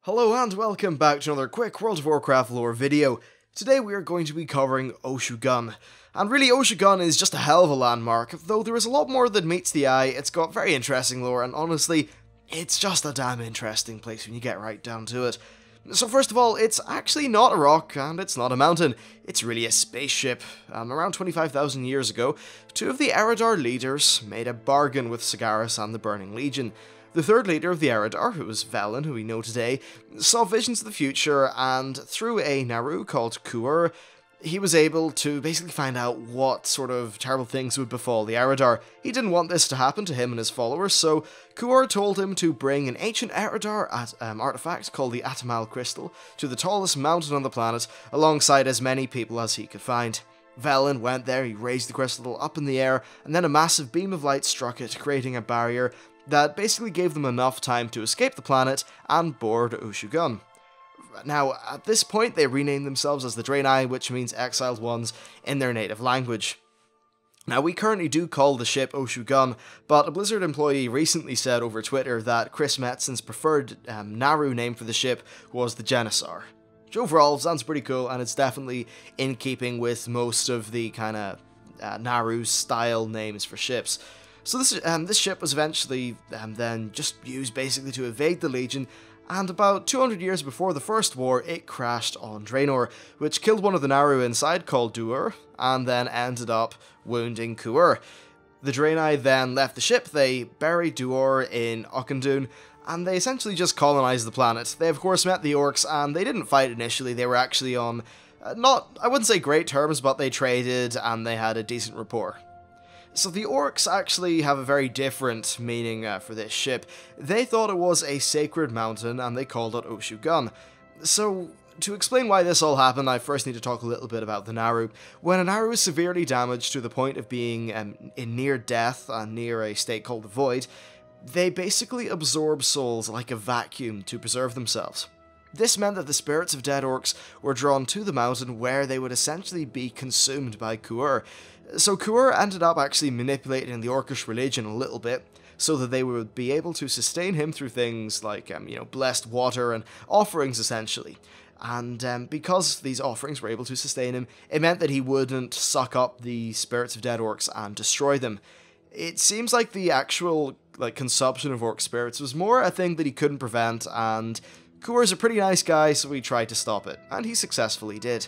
Hello and welcome back to another quick World of Warcraft lore video. Today we are going to be covering Oshu'Gun. And really, Oshu'Gun is just a hell of a landmark. Though there is a lot more than meets the eye, it's got very interesting lore, and honestly, it's just a damn interesting place when you get right down to it. So first of all, it's actually not a rock, and it's not a mountain. It's really a spaceship. Around 25,000 years ago, two of the Eridar leaders made a bargain with Sagaris and the Burning Legion. The third leader of the Eridar, who was Velen, who we know today, saw visions of the future, and through a Naru called Kuur, he was able to basically find out what sort of terrible things would befall the Eridar. He didn't want this to happen to him and his followers, so Kuur told him to bring an ancient Eridar artifact called the Atamal Crystal to the tallest mountain on the planet, alongside as many people as he could find. Velen went there, he raised the crystal up in the air, and then a massive beam of light struck it, creating a barrier that basically gave them enough time to escape the planet and board Oshu'Gun. Now, at this point, they renamed themselves as the Draenei, which means Exiled Ones in their native language. Now, we currently do call the ship Oshu'Gun, but a Blizzard employee recently said over Twitter that Chris Metzen's preferred Naru name for the ship was the Genisar. Which overall sounds pretty cool, and it's definitely in keeping with most of the kind of Naru-style names for ships. So this ship was eventually then just used basically to evade the Legion, and about 200 years before the First War, it crashed on Draenor, which killed one of the Naru inside called Duur, and then ended up wounding Kuur. The Draenei then left the ship, they buried Duur in Oshu'Gun, and they essentially just colonized the planet. They of course met the Orcs, and they didn't fight initially, they were actually on, I wouldn't say great terms, but they traded and they had a decent rapport. So the Orcs actually have a very different meaning for this ship. They thought it was a sacred mountain and they called it Oshu'Gun. So to explain why this all happened, I first need to talk a little bit about the Naru. When a Naru is severely damaged to the point of being in near death and near a state called the Void, they basically absorb souls like a vacuum to preserve themselves. This meant that the spirits of dead orcs were drawn to the mountain where they would essentially be consumed by Kuur. So Kuur ended up actually manipulating the Orcish religion a little bit, so that they would be able to sustain him through things like, blessed water and offerings, essentially. And because these offerings were able to sustain him, it meant that he wouldn't suck up the spirits of dead orcs and destroy them. It seems like the actual consumption of orc spirits was more a thing that he couldn't prevent, and Kuur's a pretty nice guy, so he tried to stop it, and he successfully did.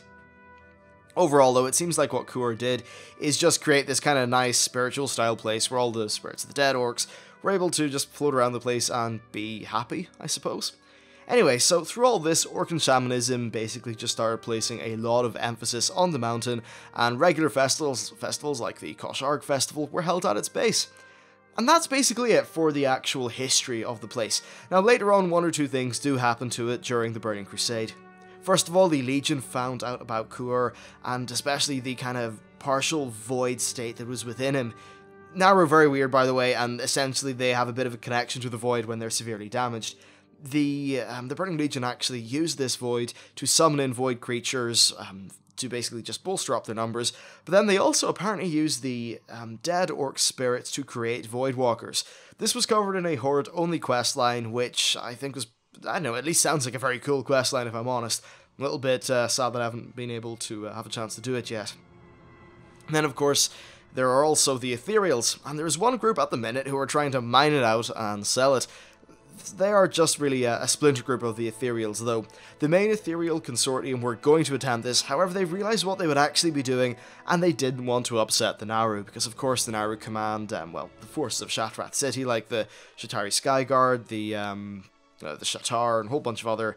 Overall, though, it seems like what Kuur did is just create this kind of nice spiritual style place where all the spirits of the dead orcs were able to just float around the place and be happy, I suppose. Anyway, so through all this, Orcan shamanism basically just started placing a lot of emphasis on the mountain, and regular festivals like the Kosh'Arg Festival were held at its base. And that's basically it for the actual history of the place. Now later on, one or two things do happen to it during the Burning Crusade. First of all, the Legion found out about Kuur, and especially the kind of partial void state that was within him. Naru are very weird, by the way, and essentially they have a bit of a connection to the void when they're severely damaged. The Burning Legion actually used this void to summon in void creatures, to basically just bolster up their numbers, but then they also apparently used the dead orc spirits to create void walkers. This was covered in a Horde-only questline, which I think was, I don't know, at least sounds like a very cool questline if I'm honest. A little bit sad that I haven't been able to have a chance to do it yet. And then of course, there are also the Ethereals, and there's one group at the minute who are trying to mine it out and sell it. They are just really a splinter group of the Ethereals, though. The main Ethereal Consortium were going to attempt this, however they realised what they would actually be doing, and they didn't want to upset the Naru, because of course the Naru command, the forces of Shattrath City, like the Shatari Skyguard, the Shatar, and a whole bunch of other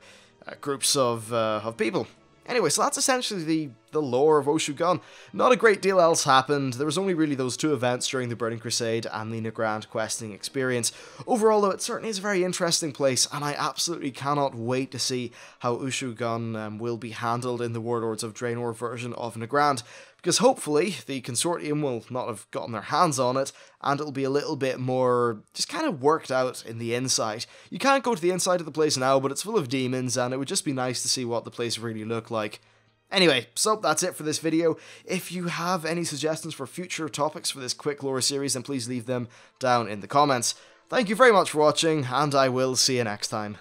groups of people. Anyway, so that's essentially the lore of Oshu'Gun. Not a great deal else happened. There was only really those two events during the Burning Crusade and the Nagrand questing experience. Overall, though, it certainly is a very interesting place, and I absolutely cannot wait to see how Oshu'Gun will be handled in the Warlords of Draenor version of Nagrand, because hopefully the Consortium will not have gotten their hands on it, and it'll be a little bit more just kind of worked out in the inside. You can't go to the inside of the place now, but it's full of demons, and it would just be nice to see what the place really looked like. Anyway, so that's it for this video. If you have any suggestions for future topics for this quick lore series, then please leave them down in the comments. Thank you very much for watching, and I will see you next time.